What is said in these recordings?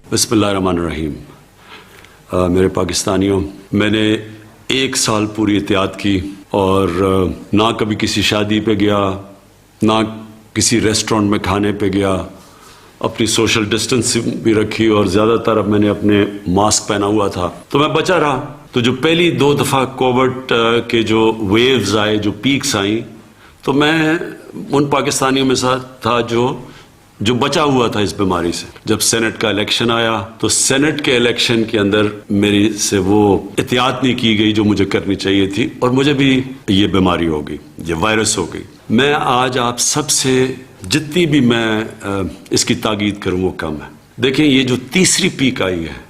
बिस्मिल्लाहिर्रहमानिर्रहीम। मेरे पाकिस्तानियों, मैंने 1 साल पूरी एहतियात की और ना कभी किसी शादी पे गया, ना किसी रेस्टोरेंट में खाने पे गया, अपनी सोशल डिस्टेंस भी रखी और ज़्यादातर अब मैंने अपने मास्क पहना हुआ था, तो मैं बचा रहा। तो जो पहली 2 दफ़ा कोविड के जो वेव्स आए, जो पीक्स आई, तो मैं उन पाकिस्तानियों में साथ था जो बचा हुआ था इस बीमारी से। जब सेनेट का इलेक्शन आया तो सेनेट के इलेक्शन के अंदर मेरी से वो एहतियात नहीं की गई जो मुझे करनी चाहिए थी और मुझे भी ये बीमारी हो गई, ये वायरस हो गई। मैं आज आप सबसे जितनी भी मैं इसकी ताकीद करूँ वो कम है। देखें, ये जो तीसरी पीक आई है,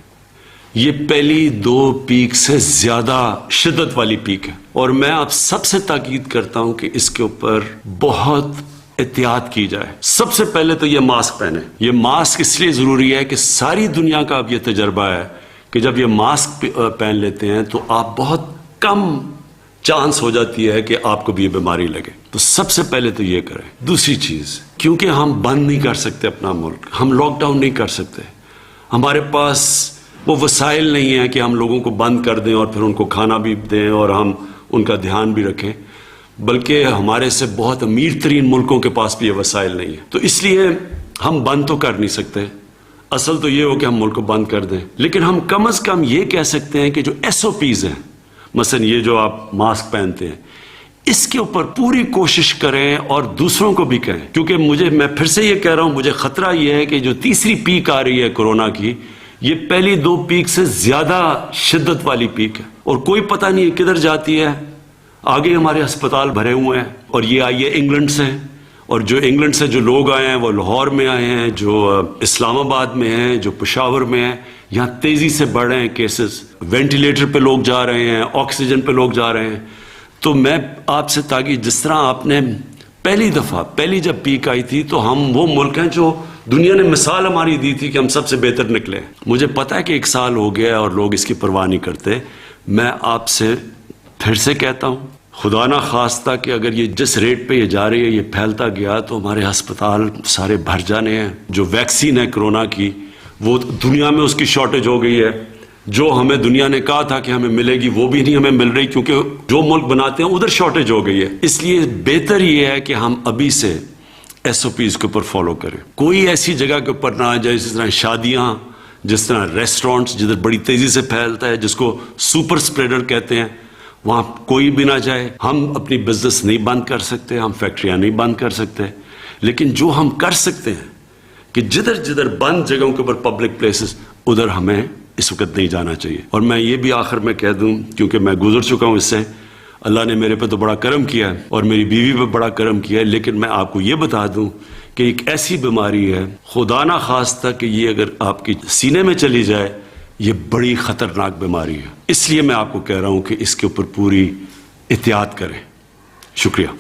ये पहली 2 पीक से ज्यादा शिद्दत वाली पीक है और मैं आप सबसे ताकीद करता हूं कि इसके ऊपर बहुत एहतियात की जाए। सबसे पहले तो ये मास्क पहने। ये मास्क इसलिए जरूरी है कि सारी दुनिया का अब ये तजर्बा है कि जब ये मास्क पहन लेते हैं तो आप बहुत कम चांस हो जाती है कि आपको भी ये बीमारी लगे। तो सबसे पहले तो ये करें। दूसरी चीज, क्योंकि हम बंद नहीं कर सकते अपना मुल्क, हम लॉकडाउन नहीं कर सकते, हमारे पास वो वसाइल नहीं है कि हम लोगों को बंद कर दें और फिर उनको खाना भी दें और हम उनका ध्यान भी रखें, बल्कि हमारे से बहुत अमीर तरीन मुल्कों के पास भी ये वसाइल नहीं है। तो इसलिए हम बंद तो कर नहीं सकते, असल तो ये हो कि हम मुल्क को बंद कर दें, लेकिन हम कम अज कम ये कह सकते हैं कि जो SOPs हैं, मसलन ये जो आप मास्क पहनते हैं, इसके ऊपर पूरी कोशिश करें और दूसरों को भी कहें। क्योंकि मैं फिर से ये कह रहा हूं, मुझे खतरा ये है कि जो तीसरी पीक आ रही है कोरोना की, ये पहली 2 पीक से ज्यादा शिद्दत वाली पीक है और कोई पता नहीं किधर जाती है। आगे हमारे अस्पताल भरे हुए हैं और ये आई है इंग्लैंड से, और जो इंग्लैंड से जो लोग आए हैं वो लाहौर में आए हैं, जो इस्लामाबाद में हैं, जो पेशावर में हैं। यहाँ तेजी से बढ़ रहे हैं केसेस, वेंटिलेटर पे लोग जा रहे हैं, ऑक्सीजन पे लोग जा रहे हैं। तो मैं आपसे ताकि जिस तरह आपने पहली जब पीक आई थी, तो हम वो मुल्क हैं जो दुनिया ने मिसाल हमारी दी थी कि हम सबसे बेहतर निकले। मुझे पता है कि 1 साल हो गया और लोग इसकी परवाह नहीं करते। मैं आपसे फिर से कहता हूं, खुदा ना खास्ता कि अगर ये जिस रेट पे ये जा रही है, ये फैलता गया, तो हमारे अस्पताल सारे भर जाने हैं। जो वैक्सीन है कोरोना की, वो दुनिया में उसकी शॉर्टेज हो गई है। जो हमें दुनिया ने कहा था कि हमें मिलेगी, वो भी नहीं हमें मिल रही, क्योंकि जो मुल्क बनाते हैं उधर शॉर्टेज हो गई है। इसलिए बेहतर ये है कि हम अभी से SOPs के ऊपर फॉलो करें। कोई ऐसी जगह के ऊपर ना आ जाए, जिस तरह शादियां, जिस तरह रेस्टोरेंट्स, जिधर बड़ी तेजी से फैलता है, जिसको सुपर स्प्रेडर कहते हैं, वहां कोई भी ना जाए। हम अपनी बिजनेस नहीं बंद कर सकते, हम फैक्ट्रियां नहीं बंद कर सकते, लेकिन जो हम कर सकते हैं कि जिधर जिधर बंद जगहों के ऊपर पब्लिक प्लेसेस, उधर हमें इस वक्त नहीं जाना चाहिए। और मैं ये भी आखिर में कह दूं, क्योंकि मैं गुजर चुका हूं इससे, अल्लाह ने मेरे पे तो बड़ा करम किया है और मेरी बीवी पे बड़ा करम किया है, लेकिन मैं आपको ये बता दूं कि एक ऐसी बीमारी है, खुदा ना खास्ता कि ये अगर आपकी सीने में चली जाए, ये बड़ी खतरनाक बीमारी है। इसलिए मैं आपको कह रहा हूं कि इसके ऊपर पूरी एहतियात करें। शुक्रिया।